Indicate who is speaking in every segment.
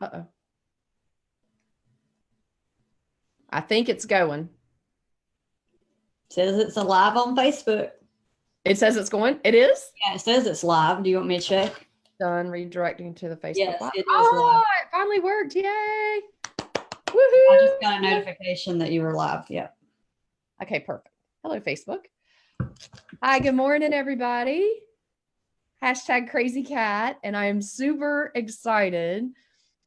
Speaker 1: Uh-oh. I think it's going.
Speaker 2: Says it's live on Facebook.
Speaker 1: It says it's going. It is?
Speaker 2: Yeah, it says it's live. Do you want me to check?
Speaker 1: Done redirecting to the Facebook.
Speaker 2: Yes,
Speaker 1: Live.
Speaker 2: it is
Speaker 1: Oh,
Speaker 2: live.
Speaker 1: it finally worked. Yay.
Speaker 2: I just
Speaker 1: Woohoo.
Speaker 2: got a notification that you were live. Yep.
Speaker 1: Okay, perfect. Hello, Facebook. Hi, good morning, everybody. Hashtag crazy cat. And I am super excited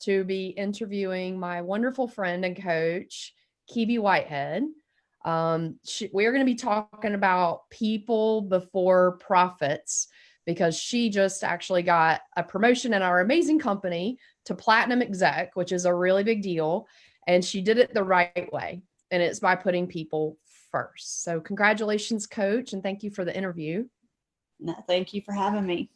Speaker 1: to be interviewing my wonderful friend and coach, Kebie Whitehead. We're going to be talking about people before profits because she just actually got a promotion in our amazing company to Platinum Exec, which is a really big deal. And she did it the right way. And it's by putting people first. So congratulations, coach. And thank you for the interview.
Speaker 2: No, thank you for having me.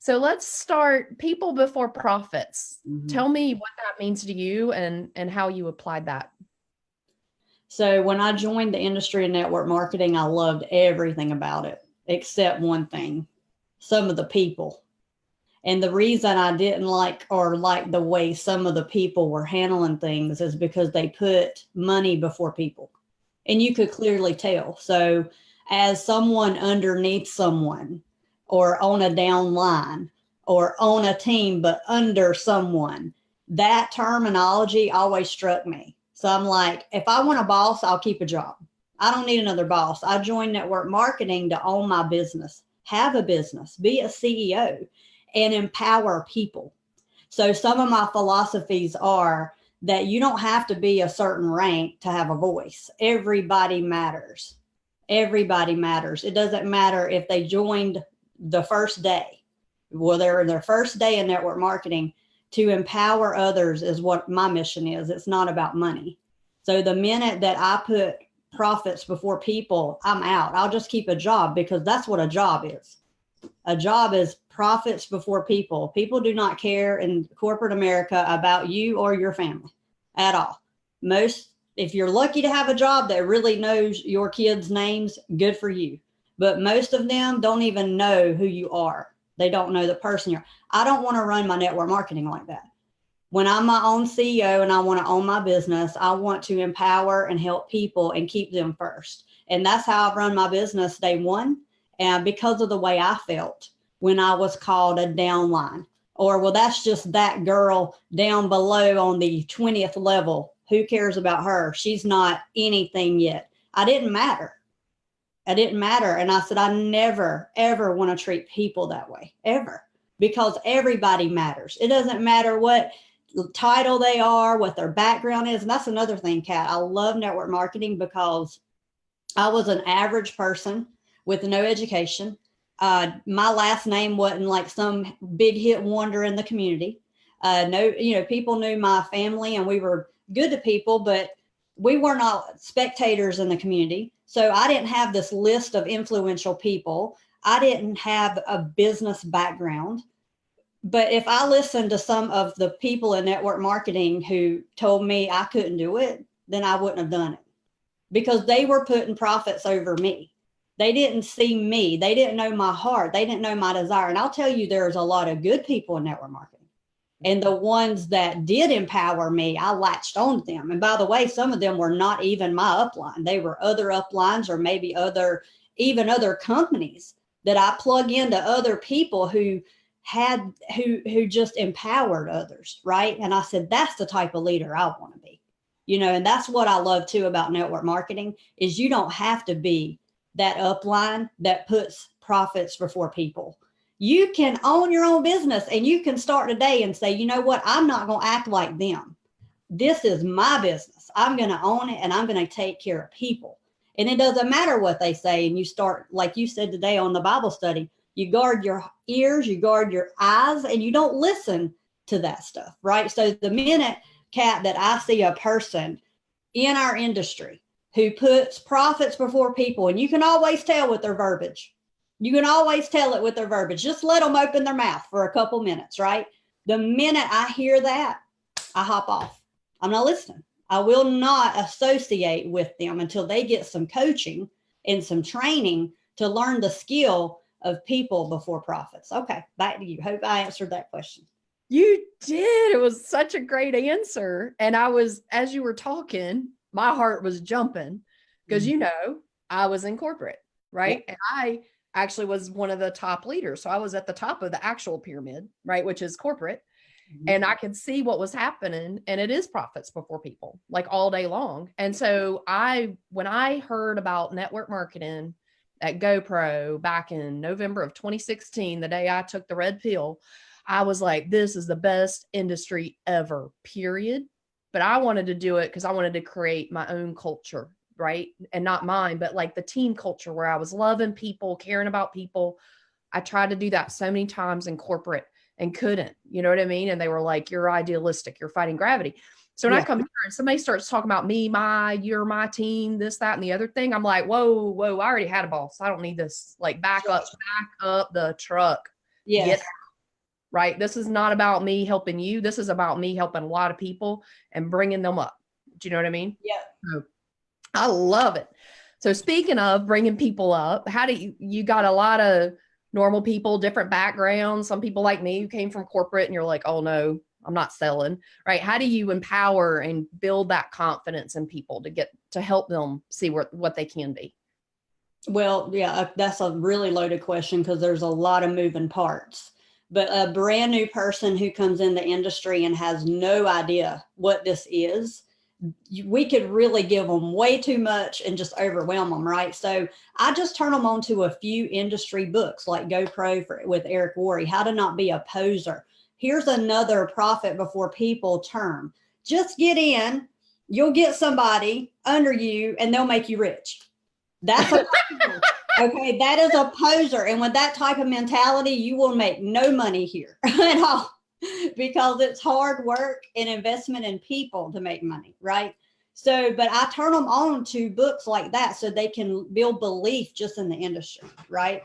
Speaker 1: So let's start people before profits. Tell me what that means to you and how you applied that.
Speaker 2: So when I joined the industry of network marketing, I loved everything about it, except one thing, some of the people. And the reason I didn't like the way some of the people were handling things is because they put money before people. And you could clearly tell. So as someone underneath someone or on a down line or on a team, but under someone, that terminology always struck me. So I'm like, if I want a boss, I'll keep a job. I don't need another boss. I joined network marketing to own my business, have a business, be a CEO, and empower people. So some of my philosophies are that you don't have to be a certain rank to have a voice. Everybody matters. Everybody matters. It doesn't matter if they joined the first day. Well, they're in their first day in network marketing. To empower others is what my mission is. It's not about money. So the minute that I put profits before people, I'm out. I'll just keep a job because that's what a job is. A job is profits before people. People do not care in corporate America about you or your family at all. If you're lucky to have a job that really knows your kids' names, good for you. But most of them don't even know who you are. They don't know the person you're. I don't want to run my network marketing like that. When I'm my own CEO and I want to own my business, I want to empower and help people and keep them first. And that's how I've run my business day one. And because of the way I felt when I was called a downline, or, well, that's just that girl down below on the 20th level. Who cares about her? She's not anything yet. I didn't matter. And I said, I never, ever want to treat people that way, ever, because everybody matters. It doesn't matter what title they are, what their background is. And that's another thing, Kat. I love network marketing because I was an average person with no education. My last name wasn't like some big hit wonder in the community. People knew my family and we were good to people, but we were not spectators in the community. So I didn't have this list of influential people. I didn't have a business background. But if I listened to some of the people in network marketing who told me I couldn't do it, then I wouldn't have done it because they were putting profits over me. They didn't see me. They didn't know my heart. They didn't know my desire. And I'll tell you, there's a lot of good people in network marketing. And the ones that did empower me, I latched on to them. And by the way, some of them were not even my upline. They were other uplines or maybe other companies that I plug into other people who just empowered others, right? And I said, that's the type of leader I want to be. And that's what I love too about network marketing is you don't have to be that upline that puts profits before people. You can own your own business and you can start today and say, you know what? I'm not going to act like them. This is my business. I'm going to own it and I'm going to take care of people. And it doesn't matter what they say. And you start, like you said today on the Bible study, you guard your ears, you guard your eyes, and you don't listen to that stuff, right? So the minute, Kat, that I see a person in our industry who puts profits before people, and you can always tell with their verbiage. You can always tell it with their verbiage. Just let them open their mouth for a couple minutes, right? The minute I hear that, I hop off. I'm not listening. I will not associate with them until they get some coaching and some training to learn the skill of people before profits. Okay, back to you. Hope I answered that question.
Speaker 1: You did. It was such a great answer. And as you were talking, my heart was jumping because, I was in corporate, right?
Speaker 2: Yeah.
Speaker 1: And I actually was one of the top leaders. So I was at the top of the actual pyramid, right? Which is corporate. And I could see what was happening. And it is profits before people, like all day long. And so when I heard about network marketing at GoPro back in November of 2016, the day I took the red pill, I was like, this is the best industry ever, period. But I wanted to do it because I wanted to create my own culture, right? And not mine, but like the team culture where I was loving people, caring about people. I tried to do that so many times in corporate and couldn't, you know what I mean? And they were like, you're idealistic, you're fighting gravity. So when I come here and somebody starts talking about me, you're my team, this, that, and the other thing, I'm like, whoa, I already had a boss. I don't need this. Like back up the truck.
Speaker 2: Yes.
Speaker 1: Get out, right? This is not about me helping you. This is about me helping a lot of people and bringing them up. Do you know what I mean?
Speaker 2: Yeah.
Speaker 1: So I love it. So speaking of bringing people up, how do you got a lot of normal people, different backgrounds, some people like me who came from corporate and you're like, oh no, I'm not selling, right? How do you empower and build that confidence in people to help them see what they can be?
Speaker 2: Well, yeah, that's a really loaded question because there's a lot of moving parts. But a brand new person who comes in the industry and has no idea what this is, we could really give them way too much and just overwhelm them, right? So I just turn them on to a few industry books like GoPro with Eric Worre, How to Not Be a Poser. Here's another profit before people term. Just get in, you'll get somebody under you and they'll make you rich. That's a poser. Okay, that is a poser. And with that type of mentality, you will make no money here at all because it's hard work and investment in people to make money, right? So, but I turn them on to books like that so they can build belief just in the industry, right?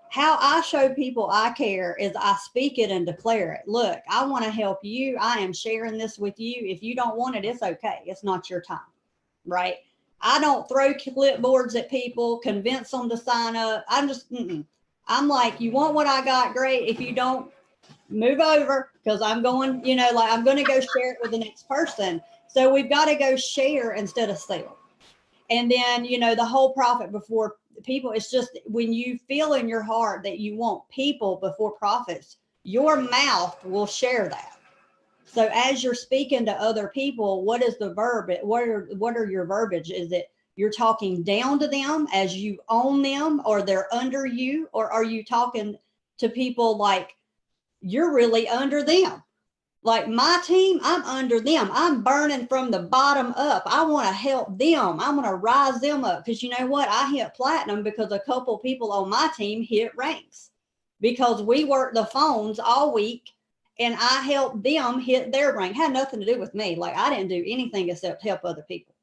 Speaker 2: How I show people I care is I speak it and declare it. Look, I want to help you. I am sharing this with you. If you don't want it, it's okay. It's not your time, right? I don't throw clipboards at people, convince them to sign up. I'm like, you want what I got? Great. If you don't, move over because I'm going, I'm going to go share it with the next person. So we've got to go share instead of sell. And then, the whole profit before people, it's just when you feel in your heart that you want people before profits, your mouth will share that. So as you're speaking to other people, what is the verb? What are your verbiage? Is it you're talking down to them as you own them or they're under you? Or are you talking to people like you're really under them? Like my team, I'm under them. I'm burning from the bottom up. I want to help them. I want to rise them up because you know what? I hit platinum because a couple people on my team hit ranks because we worked the phones all week. And I helped them hit their rank. It had nothing to do with me. Like I didn't do anything except help other people.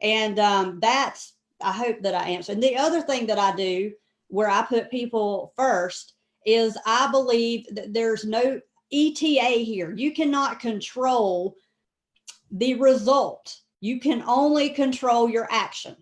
Speaker 2: And I hope that I answered. And the other thing that I do where I put people first is I believe that there's no ETA here. You cannot control the result. You can only control your action.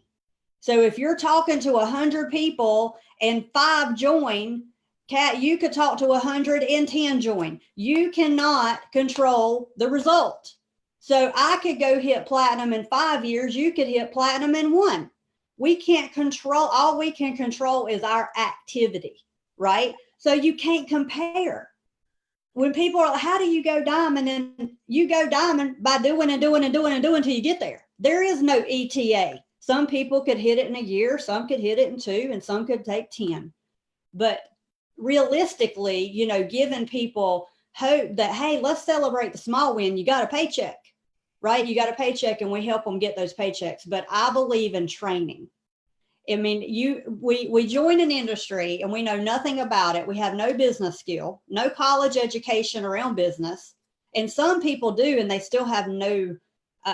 Speaker 2: So if you're talking to 100 people and 5 join, Kat, you could talk to 110 join. You cannot control the result. So I could go hit platinum in 5 years. You could hit platinum in 1. We can't control. All we can control is our activity, right? So you can't compare. When people are like, how do you go diamond? And you go diamond by doing and doing and doing and doing until you get there. There is no ETA. Some people could hit it in a year. Some could hit it in 2 and some could take 10. But realistically, giving people hope that, hey, let's celebrate the small win. You got a paycheck, right? You got a paycheck and we help them get those paychecks. But I believe in training. I mean, we join an industry and we know nothing about it. We have no business skill, no college education around business. And some people do, and they still have no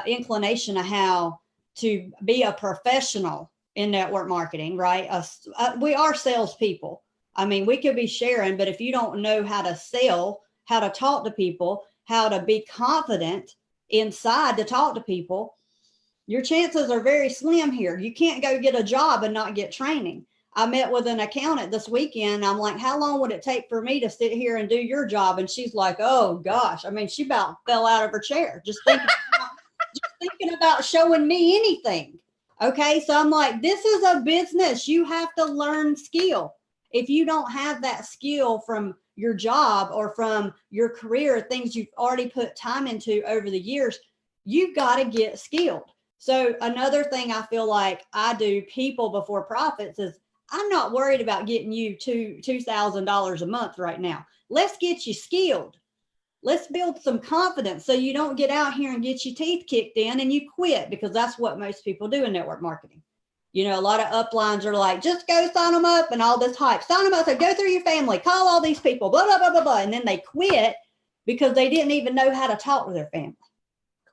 Speaker 2: inclination of how to be a professional in network marketing, right? We are salespeople. I mean, we could be sharing, but if you don't know how to sell, how to talk to people, how to be confident inside to talk to people, your chances are very slim here. You can't go get a job and not get training. I met with an accountant this weekend. I'm like, how long would it take for me to sit here and do your job? And she's like, oh gosh. I mean, she about fell out of her chair just thinking about showing me anything. Okay. So I'm like, this is a business. You have to learn skill. If you don't have that skill from your job or from your career, things you've already put time into over the years, you've got to get skilled. So another thing I feel like I do people before profits is I'm not worried about getting you $2,000 a month right now. Let's get you skilled. Let's build some confidence so you don't get out here and get your teeth kicked in and you quit, because that's what most people do in network marketing. You know, a lot of uplines are like, just go sign them up and all this hype. Sign them up, so go through your family, call all these people, blah, blah, blah, blah, blah. And then they quit because they didn't even know how to talk to their family.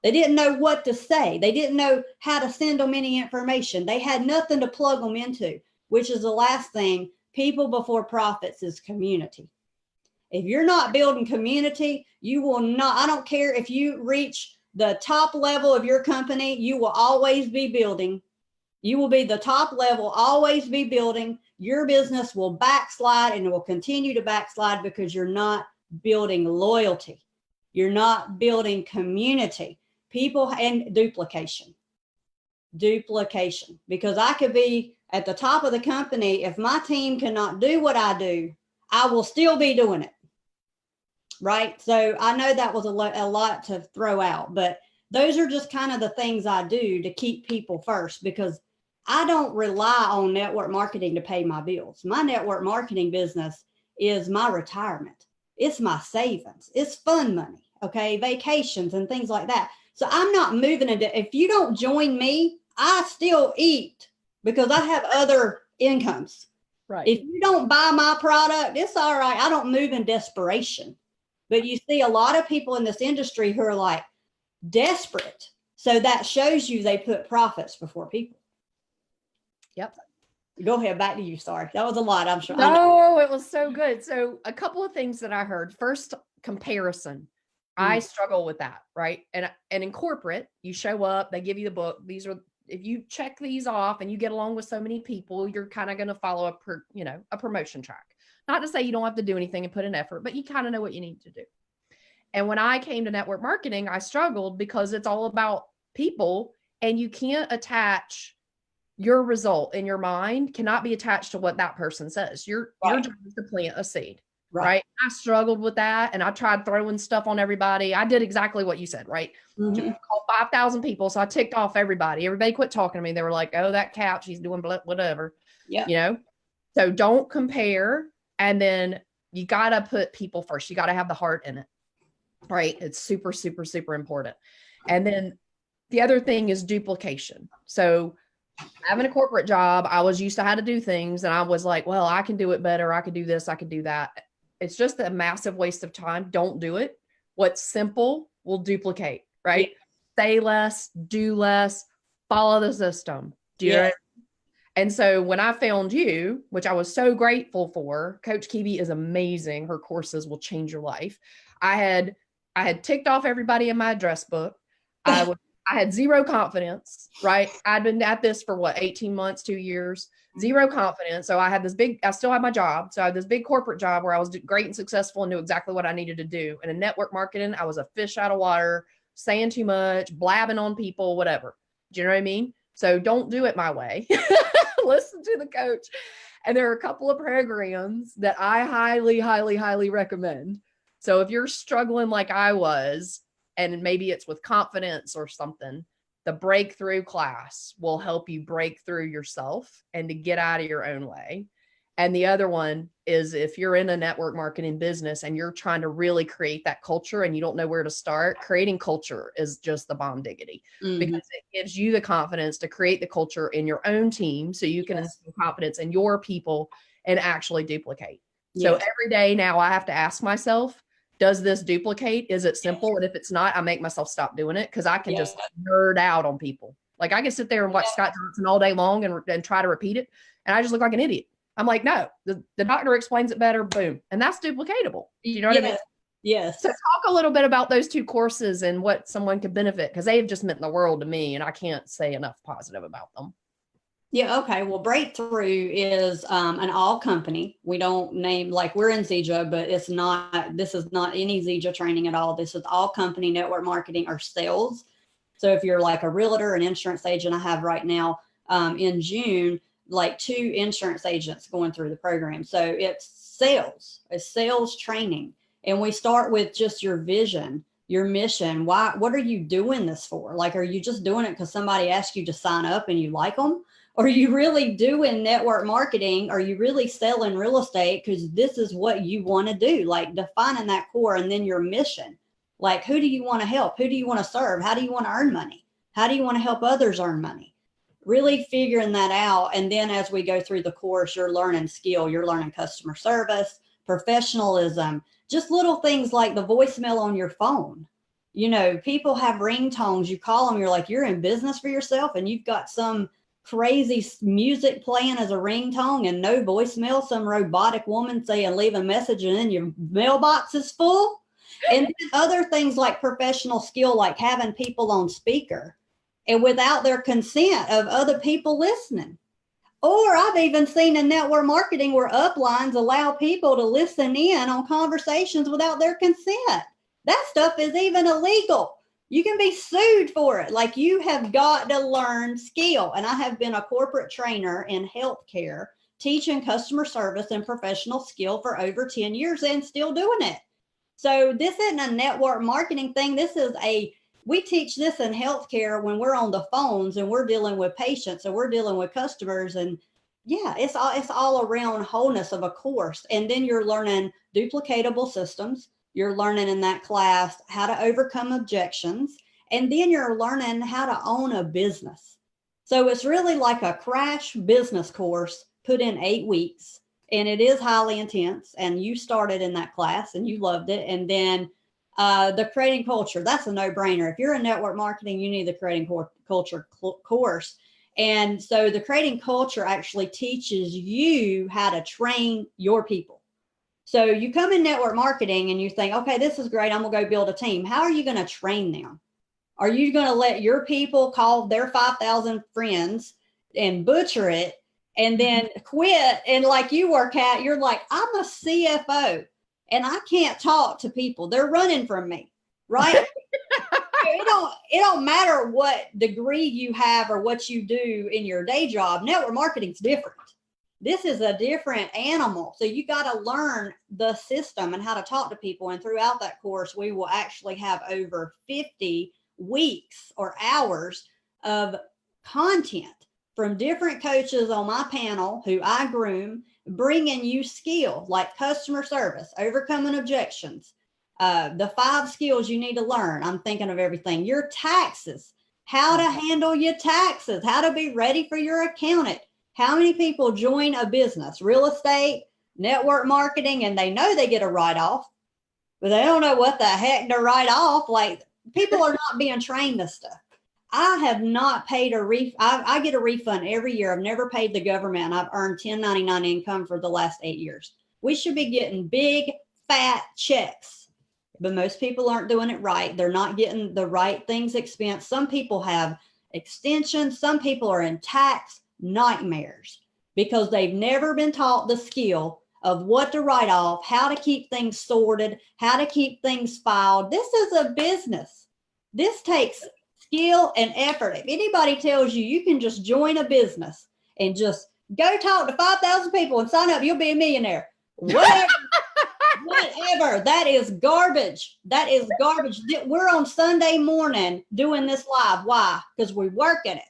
Speaker 2: They didn't know what to say. They didn't know how to send them any information. They had nothing to plug them into, which is the last thing. People before profits is community. If you're not building community, you will not, I don't care if you reach the top level of your company, you will always be building. You will be the top level, always be building. Your business will backslide and it will continue to backslide because you're not building loyalty. You're not building community. People and duplication. Because I could be at the top of the company. If my team cannot do what I do, I will still be doing it. Right. So I know that was a lot to throw out, but those are just kind of the things I do to keep people first, because I don't rely on network marketing to pay my bills. My network marketing business is my retirement. It's my savings. It's fun money. Okay. Vacations and things like that. So I'm not moving into, if you don't join me, I still eat because I have other incomes.
Speaker 1: Right.
Speaker 2: If you don't buy my product, it's all right. I don't move in desperation. But you see a lot of people in this industry who are like desperate. So that shows you they put profits before people.
Speaker 1: Yep.
Speaker 2: Go ahead. Back to you. Sorry. That was a lot, I'm sure.
Speaker 1: No, it was so good. So a couple of things that I heard. First, comparison. I struggle with that, right? And in corporate, you show up, they give you the book. These are, if you check these off and you get along with so many people, you're kind of going to follow a promotion track. Not to say you don't have to do anything and put in effort, but you kind of know what you need to do. And when I came to network marketing, I struggled because it's all about people, and you can't attach your result in your mind cannot be attached to what that person says. Your job is to plant a seed. Right. I struggled with that, and I tried throwing stuff on everybody. I did exactly what you said, right? Mm-hmm. Called 5,000 people. So I ticked off everybody. Everybody quit talking to me. They were like, oh, that couch, he's doing whatever. Yeah. So don't compare. And then you got to put people first. You got to have the heart in it. Right. It's super, super, super important. And then the other thing is duplication. So having a corporate job, I was used to how to do things. And I was like, well, I can do it better. I could do this. I could do that. It's just a massive waste of time. Don't do it. What's simple will duplicate, right? Yeah. Say less, do less, follow the system. Do you know what I mean? And so when I found you, which I was so grateful for, Coach Kebie is amazing. Her courses will change your life. I had ticked off everybody in my address book. I had zero confidence, right? I'd been at this for 18 months, 2 years, zero confidence. So I still had my job. So I had this big corporate job where I was great and successful and knew exactly what I needed to do. And in network marketing, I was a fish out of water, saying too much, blabbing on people, whatever. Do you know what I mean? So don't do it my way. Listen to the coach. And there are a couple of programs that I highly, highly, highly recommend. So if you're struggling like I was, and maybe it's with confidence or something, the breakthrough class will help you break through yourself and to get out of your own way. And the other one is if you're in a network marketing business and you're trying to really create that culture and you don't know where to start, creating culture is just the bomb diggity, because it gives you the confidence to create the culture in your own team so you can instill confidence in your people and actually duplicate. So every day now I have to ask myself, does this duplicate? Is it simple? And if it's not, I make myself stop doing it because I can just nerd out on people. Like I can sit there and watch Scott Johnson all day long and try to repeat it. And I just look like an idiot. I'm like, no, the doctor explains it better. Boom. And that's duplicatable. You know what I mean?
Speaker 2: Yes.
Speaker 1: So talk a little bit about those two courses and what someone could benefit, because they have just meant the world to me and I can't say enough positive about them.
Speaker 2: Yeah, okay. Well, Breakthrough is an all company. We don't name, like, we're in Zija, but this is not any Zija training at all. This is all company network marketing or sales. So if you're like a realtor, an insurance agent, I have right now in June, like 2 insurance agents going through the program. So it's sales training. And we start with just your vision, your mission. What are you doing this for? Like, are you just doing it because somebody asked you to sign up and you like them? Are you really doing network marketing? Are you really selling real estate because this is what you want to do? Like, defining that core, and then your mission. Like, who do you want to help? Who do you want to serve? How do you want to earn money? How do you want to help others earn money? Really figuring that out. And then as we go through the course, you're learning skill, you're learning customer service, professionalism, just little things like the voicemail on your phone. You know, people have ringtones. You call them, you're like, you're in business for yourself, and you've got some crazy music playing as a ringtone and no voicemail, some robotic woman saying leave a message and then your mailbox is full. And then other things like professional skill, like having people on speaker and without their consent of other people listening. Or I've even seen in network marketing where uplines allow people to listen in on conversations without their consent. That stuff is even illegal. You can be sued for it. Like, you have got to learn skill. And I have been a corporate trainer in healthcare, teaching customer service and professional skill for over 10 years and still doing it. So this isn't a network marketing thing. We teach this in healthcare when we're on the phones and we're dealing with patients and we're dealing with customers. And yeah, it's all around wholeness of a course. And then you're learning duplicatable systems. You're learning in that class how to overcome objections. And then you're learning how to own a business. So it's really like a crash business course put in 8 weeks. And it is highly intense. And you started in that class and you loved it. And then the creating culture, that's a no-brainer. If you're in network marketing, you need the creating culture course. And so the creating culture actually teaches you how to train your people. So you come in network marketing and you think, okay, this is great, I'm gonna go build a team. How are you going to train them? Are you going to let your people call their 5,000 friends and butcher it and then quit? And like you work at, you're like, I'm a CFO and I can't talk to people. They're running from me, right? It don't matter what degree you have or what you do in your day job. Network marketing's different. This is a different animal. So you got to learn the system and how to talk to people. And throughout that course, we will actually have over 50 weeks or hours of content from different coaches on my panel who I groom, bringing you skill like customer service, overcoming objections, the 5 skills you need to learn. I'm thinking of everything. Your taxes, how to handle your taxes, how to be ready for your accountant. How many people join a business, real estate, network marketing, and they know they get a write-off, but they don't know what the heck to write off? Like, people are not being trained this stuff. I have not paid I get a refund every year. I've never paid the government. I've earned 1099 income for the last 8 years. We should be getting big, fat checks, but most people aren't doing it right. They're not getting the right things expensed. Some people have extensions. Some people are in tax nightmares because they've never been taught the skill of what to write off, how to keep things sorted, how to keep things filed. This is a business. This takes skill and effort. If anybody tells you you can just join a business and just go talk to 5,000 people and sign up, you'll be a millionaire. Whatever. Whatever. That is garbage. That is garbage. We're on Sunday morning doing this live. Why? Because we work at it.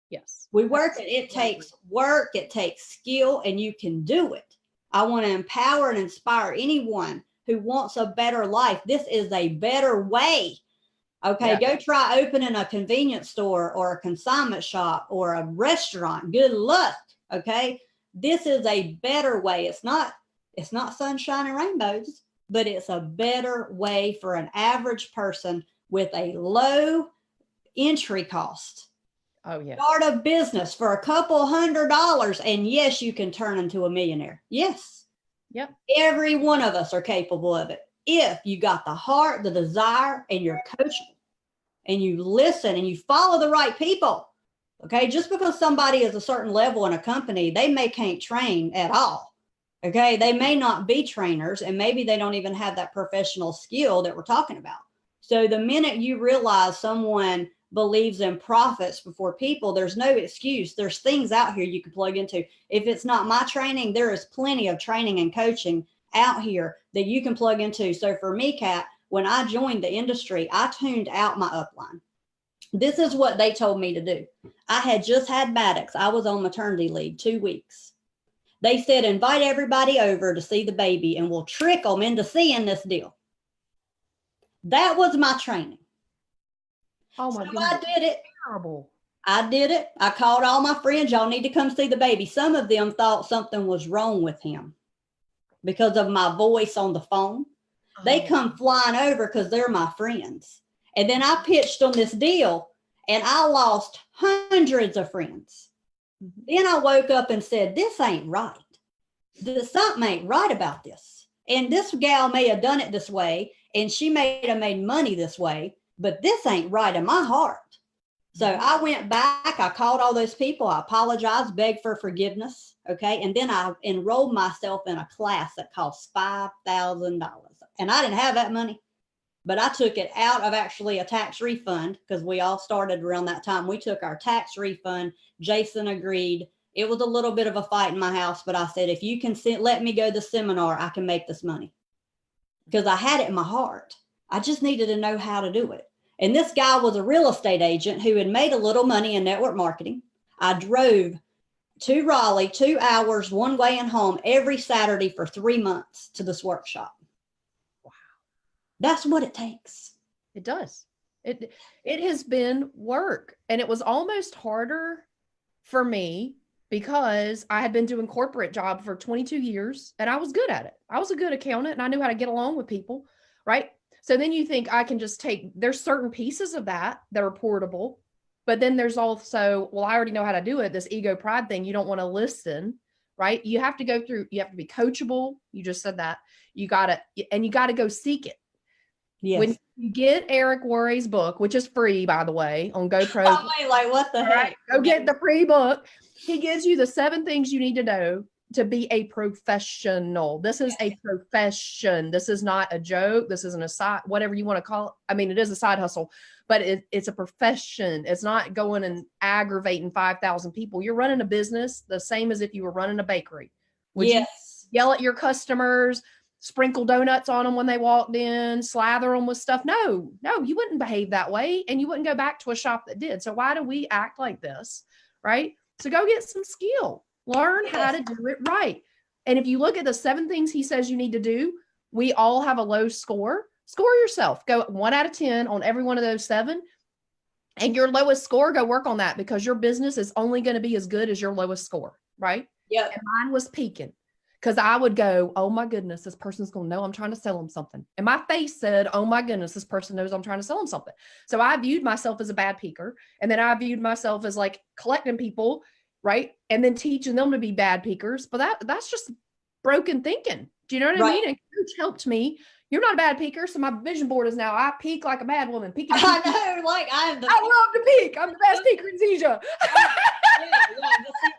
Speaker 1: Yes.
Speaker 2: We work it. It takes work. It takes skill, and you can do it. I want to empower and inspire anyone who wants a better life. This is a better way. Okay, go try opening a convenience store or a consignment shop or a restaurant. Good luck. Okay, this is a better way. It's not sunshine and rainbows, but it's a better way for an average person with a low entry cost.
Speaker 1: Oh, yeah.
Speaker 2: Start a business for a couple $100, and yes, you can turn into a millionaire. Yes.
Speaker 1: Yep.
Speaker 2: Every one of us are capable of it. If you got the heart, the desire, and you're coachable, and you listen and you follow the right people. Okay. Just because somebody is a certain level in a company, they can't train at all. Okay. They may not be trainers, and maybe they don't even have that professional skill that we're talking about. So the minute you realize someone believes in profits before people, there's no excuse. There's things out here you can plug into. If it's not my training, there is plenty of training and coaching out here that you can plug into. So for me, Kat, when I joined the industry, I tuned out my upline. This is what they told me to do. I had just had Maddox. I was on maternity leave 2 weeks. They said, invite everybody over to see the baby and we'll trick them into seeing this deal. That was my training.
Speaker 1: Oh my goodness.
Speaker 2: I did it.
Speaker 1: Terrible.
Speaker 2: I did it. I called all my friends. Y'all need to come see the baby. Some of them thought something was wrong with him because of my voice on the phone. They come flying over because they're my friends. And then I pitched on this deal and I lost hundreds of friends. Then I woke up and said, this ain't right. Something ain't right about this. And this gal may have done it this way and she may have made money this way, but this ain't right in my heart. So I went back, I called all those people, I apologized, begged for forgiveness. Okay. And then I enrolled myself in a class that cost $5,000. And I didn't have that money, but I took it out of actually a tax refund because we all started around that time. We took our tax refund. Jason agreed. It was a little bit of a fight in my house, but I said, if you can let me go to the seminar, I can make this money because I had it in my heart. I just needed to know how to do it. And this guy was a real estate agent who had made a little money in network marketing. I drove to Raleigh, 2 hours, one way and home every Saturday for 3 months to this workshop. That's what it takes.
Speaker 1: It does. It has been work. And it was almost harder for me because I had been doing corporate job for 22 years and I was good at it. I was a good accountant and I knew how to get along with people, right? So then you think I can just there's certain pieces of that are portable, but then there's also, well, I already know how to do it. This ego pride thing, you don't want to listen, right? You have to go through, you have to be coachable. You just said that. You got to go seek it.
Speaker 2: Yes.
Speaker 1: When you get Eric Worre's book, which is free, by the way, on GoPro.
Speaker 2: Oh, wait, like what the heck?
Speaker 1: Right, go get the free book. He gives you the 7 things you need to know to be a professional. This is a profession. This is not a joke. This isn't a side, whatever you want to call it. I mean, it is a side hustle, but it's a profession. It's not going and aggravating 5,000 people. You're running a business the same as if you were running a bakery. Would you yell at your customers, sprinkle donuts on them when they walked in, slather them with stuff? No, you wouldn't behave that way. And you wouldn't go back to a shop that did. So why do we act like this? Right? So go get some skill, learn how to do it right. And if you look at the 7 things he says you need to do, we all have a low score. Score yourself, go 1 out of 10 on every one of those 7. And your lowest score, go work on that because your business is only going to be as good as your lowest score. Right?
Speaker 2: Yeah.
Speaker 1: And mine was peaking. Because I would go, oh my goodness, this person's going to know I'm trying to sell them something. And my face said, oh my goodness, this person knows I'm trying to sell them something. So I viewed myself as a bad peaker. And then I viewed myself as like collecting people, right? And then teaching them to be bad peakers. But that's just broken thinking. Do you know what I mean? And coach helped me. You're not a bad peaker. So my vision board is now, I peak like a bad woman. Peaking.
Speaker 2: I know, like I love
Speaker 1: to peak. I'm the best peaker in Zija.
Speaker 2: See,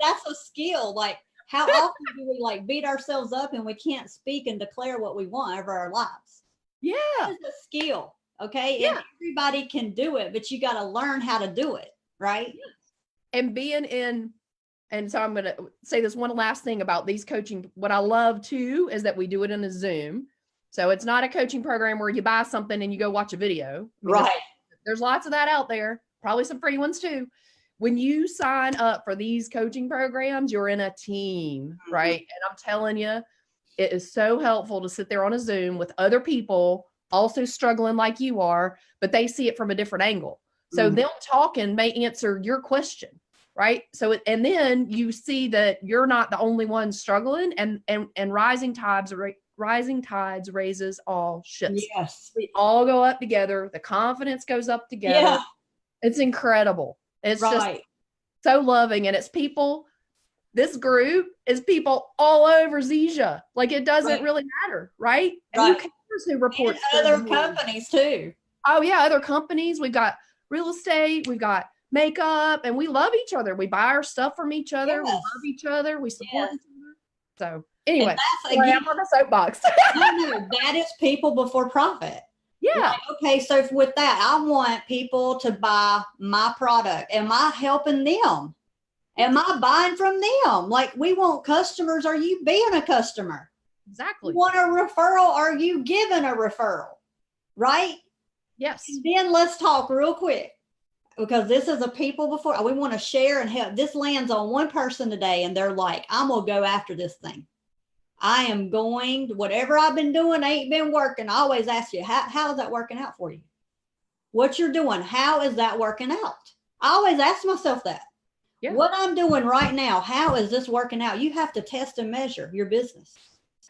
Speaker 2: that's a skill. Like, how often do we like beat ourselves up and we can't speak and declare what we want over our lives?
Speaker 1: Yeah.
Speaker 2: It's a skill. Okay.
Speaker 1: Yeah.
Speaker 2: And everybody can do it, but you got to learn how to do it. Right.
Speaker 1: And and so I'm going to say this one last thing about these coaching. What I love too, is that we do it in a Zoom. So it's not a coaching program where you buy something and you go watch a video.
Speaker 2: Right.
Speaker 1: There's lots of that out there. Probably some free ones too. When you sign up for these coaching programs, you're in a team, right? And I'm telling you, it is so helpful to sit there on a Zoom with other people also struggling like you are, but they see it from a different angle. So them talking may answer your question, right? So, and then you see that you're not the only one struggling, and rising tides raises all ships.
Speaker 2: Yes.
Speaker 1: We all go up together. The confidence goes up together.
Speaker 2: Yeah.
Speaker 1: It's incredible. It's just so loving. And it's people, this group is people all over Zija. Like it doesn't really matter, right? And who cares who reports?
Speaker 2: And other companies too.
Speaker 1: Oh yeah, other companies. We've got real estate. We've got makeup, and we love each other. We buy our stuff from each other.
Speaker 2: Yes.
Speaker 1: We love each other. We support
Speaker 2: Yes.
Speaker 1: each other. So anyway,
Speaker 2: that's,
Speaker 1: sorry, I'm on the soapbox.
Speaker 2: no, that is people before profit.
Speaker 1: Yeah.
Speaker 2: Like, okay, so with that, I want people to buy my product. Am I helping them? Am I buying from them? Like, we want customers. Are you being a customer?
Speaker 1: Exactly.
Speaker 2: You want a referral? Are you giving a referral? Right?
Speaker 1: Yes.
Speaker 2: And then let's talk real quick, because this is a people before. We want to share and help. This lands on one person today, and they're like, I'm going to go after this thing. I am going, whatever I've been doing ain't been working. I always ask you, how is that working out for you? What you're doing, how is that working out? I always ask myself that. Yeah. What I'm doing right now, how is this working out? You have to test and measure your business.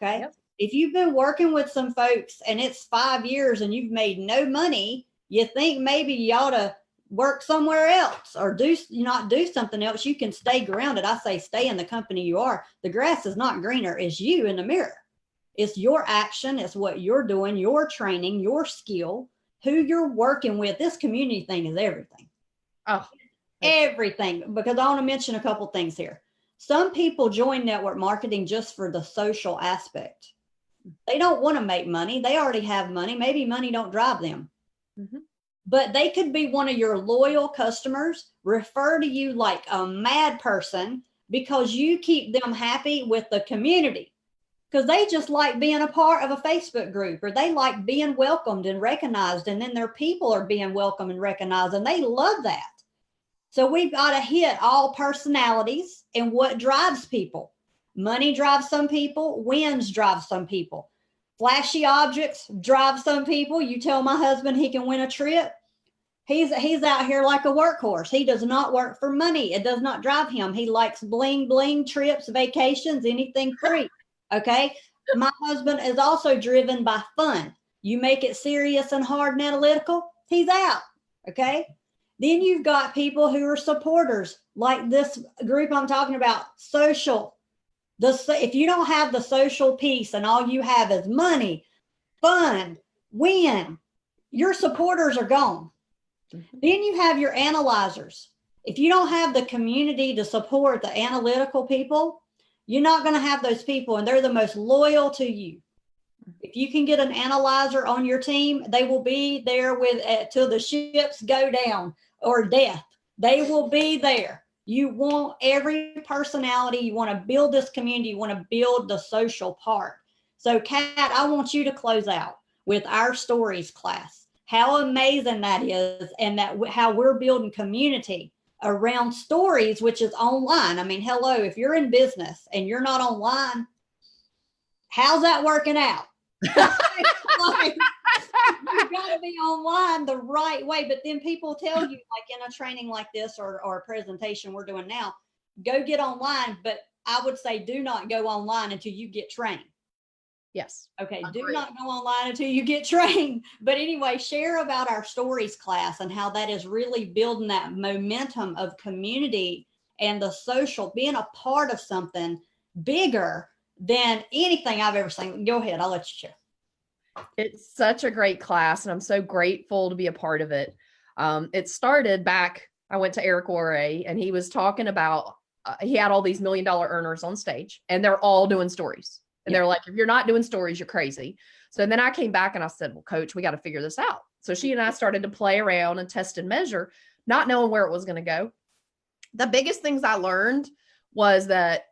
Speaker 2: Okay. Yep. If you've been working with some folks and it's 5 years and you've made no money, you think maybe you ought to work somewhere else or not do something else. You can stay grounded. I say stay in the company you are. The grass is not greener. It's you in the mirror. It's your action. It's what you're doing, your training, your skill, who you're working with. This community thing is everything.
Speaker 1: Oh,
Speaker 2: everything. Because I want to mention a couple things here. Some people join network marketing just for the social aspect. They don't want to make money. They already have money. Maybe money don't drive them. Mm-hmm. But they could be one of your loyal customers, refer to you like a mad person because you keep them happy with the community, because they just like being a part of a Facebook group, or they like being welcomed and recognized, and then their people are being welcomed and recognized, and they love that. So we've got to hit all personalities and what drives people. Money drives some people, wins drive some people. Flashy objects drive some people. You tell my husband he can win a trip. He's out here like a workhorse. He does not work for money. It does not drive him. He likes bling, bling, trips, vacations, anything free. Okay. My husband is also driven by fun. You make it serious and hard and analytical, he's out. Okay. Then you've got people who are supporters, like this group I'm talking about, social. If you don't have the social piece and all you have is money, fun, win, your supporters are gone. Mm-hmm. Then you have your analyzers. If you don't have the community to support the analytical people, you're not going to have those people, and they're the most loyal to you. If you can get an analyzer on your team, they will be there till the ships go down or death. They will be there. You want every personality. You want to build this community. You want to build the social part. So, Kat, I want you to close out with our stories class. How amazing that is, and how we're building community around stories, which is online. I mean, hello, if you're in business and you're not online, how's that working out? Like, you got to be online the right way. But then people tell you, like in a training like this or a presentation we're doing now, go get online. But I would say do not go online until you get trained.
Speaker 1: Yes.
Speaker 2: Okay. Do not go online until you get trained. But anyway, share about our stories class and how that is really building that momentum of community and the social, being a part of something bigger than anything I've ever seen. Go ahead. I'll let you share.
Speaker 1: It's such a great class, and I'm so grateful to be a part of it. It started back, I went to Eric Worre, and he was talking about, he had all these $1 million earners on stage, and they're all doing stories. And they're like, if you're not doing stories, you're crazy. So then I came back and I said, well, coach, we got to figure this out. So she and I started to play around and test and measure, not knowing where it was going to go. The biggest things I learned was that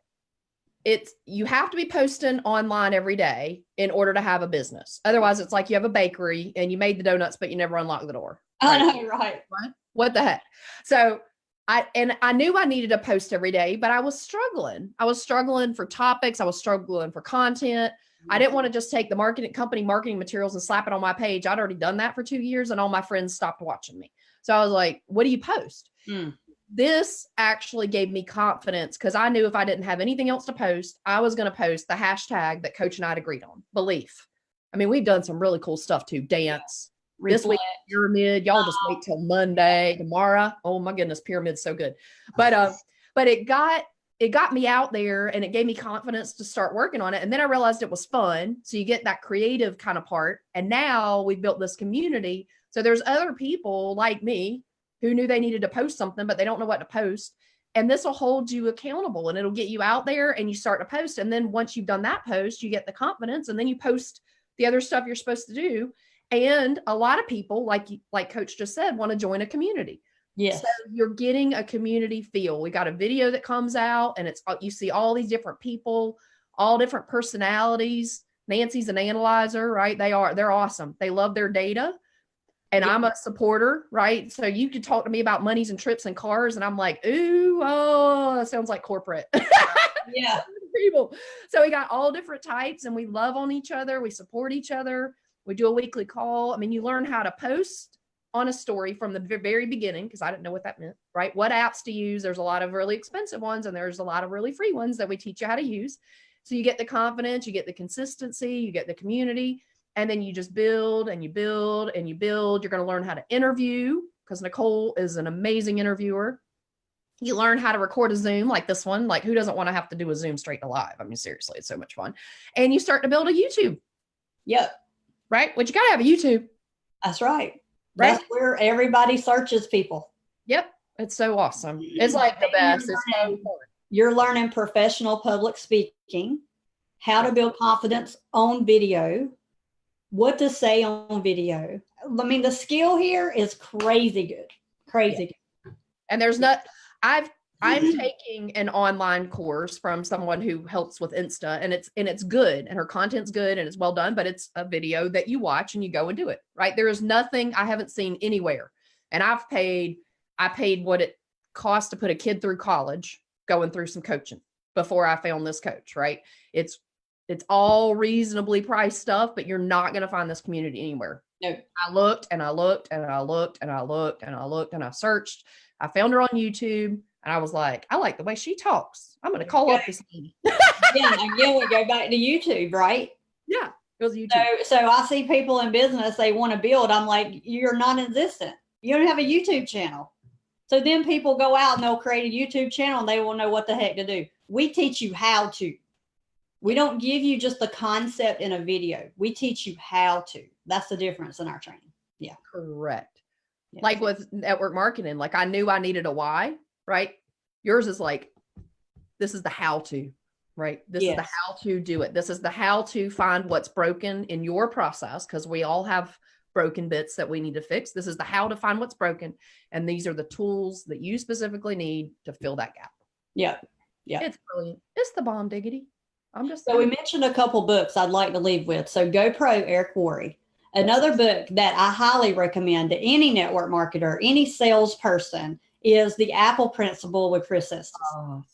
Speaker 1: you have to be posting online every day in order to have a business. Otherwise, it's like you have a bakery and you made the donuts, but you never unlocked the door.
Speaker 2: Right? I know, right?
Speaker 1: What the heck? So I knew I needed to post every day, but I was struggling. I was struggling for topics. I was struggling for content. I didn't want to just take the company marketing materials and slap it on my page. I'd already done that for 2 years and all my friends stopped watching me. So I was like, what do you post? This actually gave me confidence because I knew if I didn't have anything else to post, I was going to post the hashtag that Coach and I had agreed on, belief. I mean, we've done some really cool stuff too. Dance. This week, pyramid. Y'all just wait till Monday, tomorrow. Oh my goodness, pyramid's so good. But it got me out there and it gave me confidence to start working on it. And then I realized it was fun. So you get that creative kind of part. And now we've built this community. So there's other people like me who knew they needed to post something, but they don't know what to post. And this will hold you accountable, and it'll get you out there and you start to post. And then once you've done that post, you get the confidence, and then you post the other stuff you're supposed to do. And a lot of people, like Coach just said, want to join a community.
Speaker 2: Yes.
Speaker 1: So you're getting a community feel. We got a video that comes out, and you see all these different people, all different personalities. Nancy's an analyzer, right? They're awesome. They love their data. And I'm a supporter, right? So you could talk to me about monies and trips and cars, and I'm like, ooh, oh, that sounds like corporate.
Speaker 2: Yeah.
Speaker 1: People. So we got all different types, and we love on each other. We support each other. We do a weekly call. I mean, you learn how to post on a story from the very beginning, because I didn't know what that meant, right? What apps to use. There's a lot of really expensive ones, and there's a lot of really free ones that we teach you how to use. So you get the confidence, you get the consistency, you get the community. And then you just build and you build and you build. You're going to learn how to interview, because Nicole is an amazing interviewer. You learn how to record a Zoom like this one. Like, who doesn't want to have to do a Zoom straight to live? I mean, seriously, it's so much fun. And you start to build a YouTube.
Speaker 2: Yep.
Speaker 1: Right? But you got to have a YouTube.
Speaker 2: That's right. That's where everybody searches people.
Speaker 1: Yep. It's so awesome. It's like the best. It's so fun.
Speaker 2: You're learning professional public speaking, how to build confidence on video, what to say on video. I mean, the skill here is crazy good. Crazy good.
Speaker 1: And there's I'm taking an online course from someone who helps with Insta, and it's good, and her content's good, and it's well done, but it's a video that you watch and you go and do it, right? There is nothing I haven't seen anywhere. And I paid what it cost to put a kid through college going through some coaching before I found this coach, right? It's all reasonably priced stuff, but you're not going to find this community anywhere.
Speaker 2: No.
Speaker 1: I looked and I looked and I looked and I looked and I looked and I searched. I found her on YouTube, and I was like, I like the way she talks. I'm going to call up this lady.
Speaker 2: Yeah. Again, we go back to YouTube, right?
Speaker 1: Yeah. It was YouTube.
Speaker 2: So I see people in business, they want to build. I'm like, you're non-existent. You don't have a YouTube channel. So then people go out and they'll create a YouTube channel, and they will know what the heck to do. We teach you how to. We don't give you just the concept in a video. We teach you how to. That's the difference in our training. Yeah.
Speaker 1: Correct.
Speaker 2: Yeah.
Speaker 1: Like with network marketing, like I knew I needed a why, right? Yours is like, this is the how to, right? This is the how to do it. This is the how to find what's broken in your process, because we all have broken bits that we need to fix. This is the how to find what's broken. And these are the tools that you specifically need to fill that gap.
Speaker 2: Yeah. Yeah.
Speaker 1: It's brilliant. It's the bomb diggity.
Speaker 2: So we mentioned a couple books I'd like to leave with. So GoPro, Eric Worre. Another book that I highly recommend to any network marketer, any salesperson, is The Apple Principle with Chris Estes.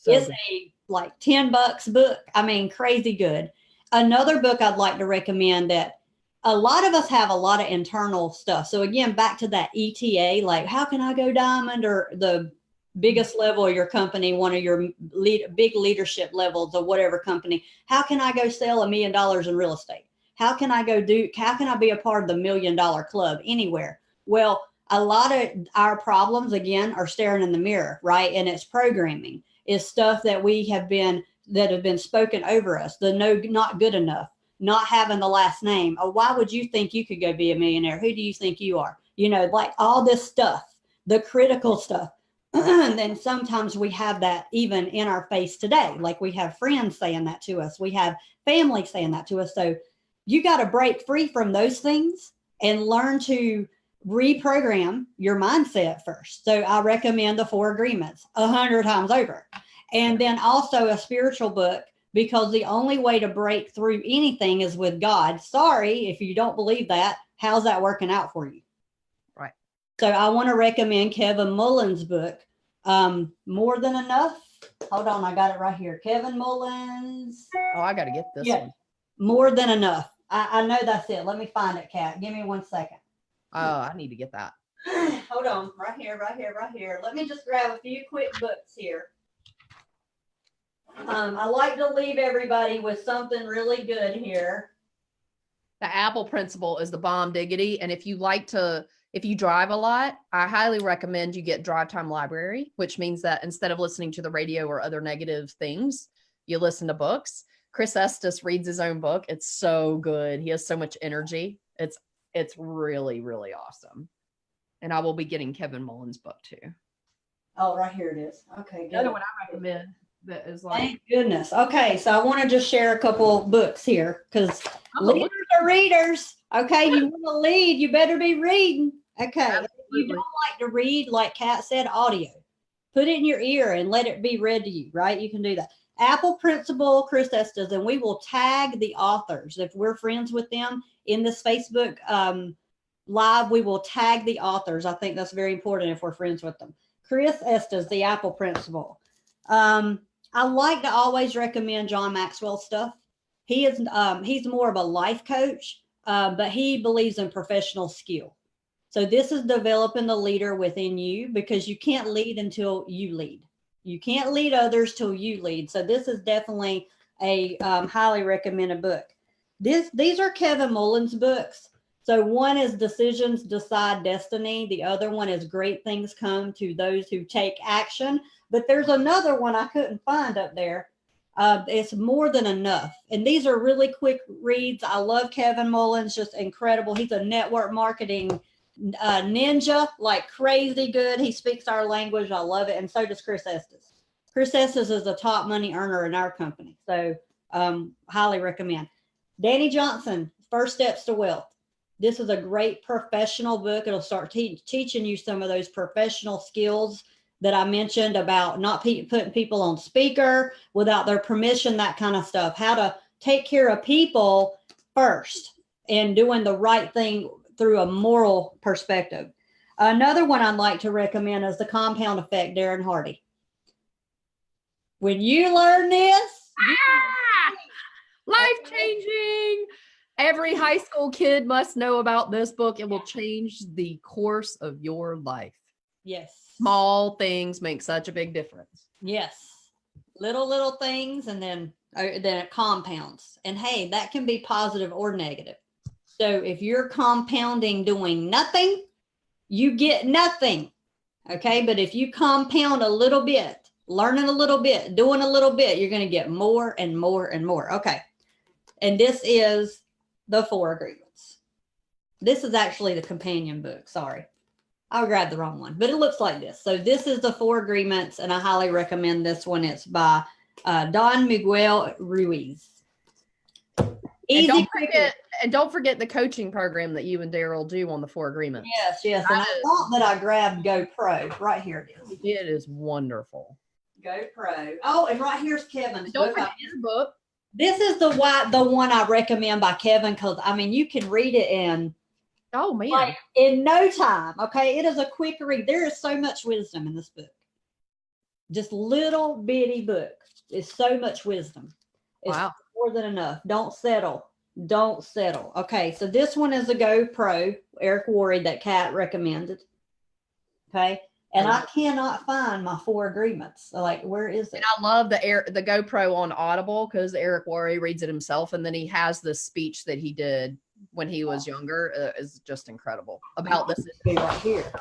Speaker 2: It's a like $10 book. I mean, crazy good. Another book I'd like to recommend that a lot of us have a lot of internal stuff. So again, back to that ETA, like how can I go diamond, or the biggest level of your company, one of your big leadership levels of whatever company. How can I go sell $1 million in real estate? How can I be a part of the $1 Million Club anywhere? Well, a lot of our problems, again, are staring in the mirror, right? And it's programming. It's stuff that have been spoken over us. The no, not good enough, not having the last name. Oh, why would you think you could go be a millionaire? Who do you think you are? You know, like all this stuff, the critical stuff. And then sometimes we have that even in our face today. Like we have friends saying that to us. We have family saying that to us. So you got to break free from those things and learn to reprogram your mindset first. So I recommend the 4 Agreements 100 times over. And then also a spiritual book, because the only way to break through anything is with God. Sorry, if you don't believe that, how's that working out for you?
Speaker 1: Right.
Speaker 2: So I want to recommend Kevin Mullen's book, More Than Enough. Hold on, I got it right here. Kevin Mullen's.
Speaker 1: Oh, I got to get this one.
Speaker 2: More Than Enough. I know that's it. Let me find it, Kat. Give me 1 second.
Speaker 1: Oh, I need to get that.
Speaker 2: Hold on. Right here. Let me just grab a few quick books here. I like to leave everybody with something really good here.
Speaker 1: The Apple Principle is the bomb diggity. And if you drive a lot, I highly recommend you get Drive Time Library, which means that instead of listening to the radio or other negative things, you listen to books. Chris Estes reads his own book. It's so good. He has so much energy. It's really, really awesome. And I will be getting Kevin Mullen's book too.
Speaker 2: Oh, right here it is. Okay,
Speaker 1: The other one I recommend that is like.
Speaker 2: Thank goodness. Okay, so I want to just share a couple books here because leaders are readers. Okay, you want to lead, you better be reading. Okay, if you don't like to read, like Kat said, audio. Put it in your ear and let it be read to you, right? You can do that. Apple Principal, Chris Estes, and we will tag the authors. If we're friends with them in this Facebook live, we will tag the authors. I think that's very important if we're friends with them. Chris Estes, the Apple Principal. I like to always recommend John Maxwell stuff. He's more of a life coach, but he believes in professional skill. So this is developing the leader within you because you can't lead until you lead. You can't lead others till you lead. So this is definitely a highly recommended book. These are Kevin Mullen's books. So one is Decisions Decide Destiny. The other one is Great Things Come to Those Who Take Action. But there's another one I couldn't find up there. It's More Than Enough. And these are really quick reads. I love Kevin Mullen's, just incredible. He's a network marketing ninja, like crazy good. He speaks our language. I love it. And so does Chris Estes. Chris Estes is a top money earner in our company. So highly recommend. Danny Johnson, First Steps to Wealth. This is a great professional book. It'll start teaching you some of those professional skills that I mentioned about not putting people on speaker without their permission, that kind of stuff. How to take care of people first and doing the right thing through a moral perspective. Another one I'd like to recommend is The Compound Effect, Darren Hardy. When you learn this,
Speaker 1: life-changing. Every high school kid must know about this book. It will change the course of your life.
Speaker 2: Yes.
Speaker 1: Small things make such a big difference.
Speaker 2: Yes. Little things, and then it compounds. And hey, that can be positive or negative. So if you're compounding doing nothing, you get nothing. Okay. But if you compound a little bit, learning a little bit, doing a little bit, you're going to get more and more and more. Okay. And this is the 4 Agreements. This is actually the companion book. Sorry. I grabbed the wrong one, but it looks like this. So this is the 4 Agreements, and I highly recommend this one. It's by Don Miguel Ruiz. Easy,
Speaker 1: and don't forget the coaching program that you and Daryl do on the 4 Agreements.
Speaker 2: Yes. And I thought that I grabbed GoPro. Right here it is.
Speaker 1: It is wonderful.
Speaker 2: GoPro. Oh, and right here's Kevin's
Speaker 1: don't
Speaker 2: book.
Speaker 1: Forget his book.
Speaker 2: This is the one I recommend by Kevin, because I mean you can read it in like in no time. Okay, it is a quick read. There is so much wisdom in this book. Just little bitty book. It's so much wisdom. It's more than enough. Don't settle. Okay, so this one is a GoPro, Eric Worre, that Kat recommended. Okay. And I cannot find my 4 Agreements. Like, where is it?
Speaker 1: And I love the GoPro on Audible, because Eric Worre reads it himself, and then he has this speech that he did when he was younger. Is just incredible about this
Speaker 2: right here.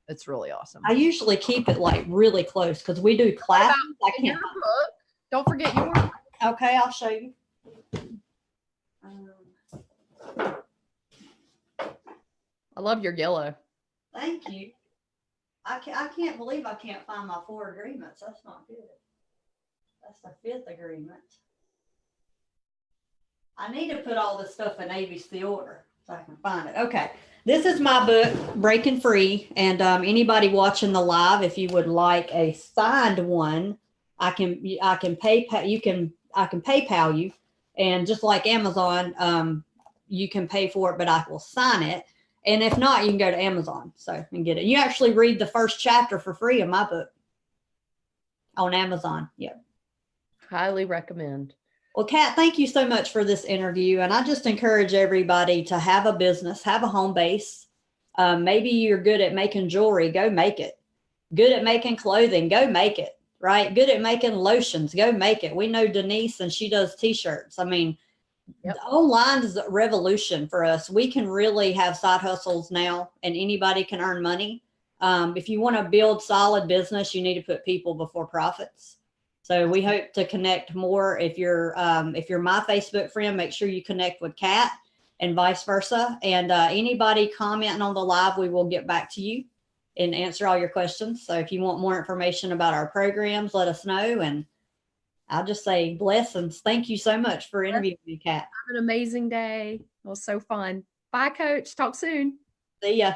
Speaker 1: It's really awesome.
Speaker 2: I usually keep it like really close because we do classes. I can't.
Speaker 1: Your book. Don't forget your book.
Speaker 2: Okay, I'll show you.
Speaker 1: I love your yellow.
Speaker 2: Thank you. I can't believe I can't find my 4 Agreements. That's not good. That's the 5th agreement. I need to put all this stuff in ABC order so I can find it. Okay. This is my book, Breaking Free. And anybody watching the live, if you would like a signed one, I can PayPal you. And just like Amazon, you can pay for it, but I will sign it. And if not, you can go to Amazon and get it. You actually read the first chapter for free of my book on Amazon. Yeah.
Speaker 1: Highly recommend.
Speaker 2: Well, Kat, thank you so much for this interview. And I just encourage everybody to have a business, have a home base. Maybe you're good at making jewelry, go make it. Good at making clothing, go make it, right? Good at making lotions, go make it. We know Denise, and she does t-shirts. I mean, online is a revolution for us. We can really have side hustles now, and anybody can earn money. If you want to build solid business, you need to put people before profits. So we hope to connect more. If you're my Facebook friend, make sure you connect with Kat. and vice versa. And anybody commenting on the live, we will get back to you and answer all your questions. So if you want more information about our programs, let us know. And I'll just say blessings. Thank you so much for interviewing me, Kat.
Speaker 1: Have an amazing day. It was so fun. Bye, Coach. Talk soon.
Speaker 2: See ya.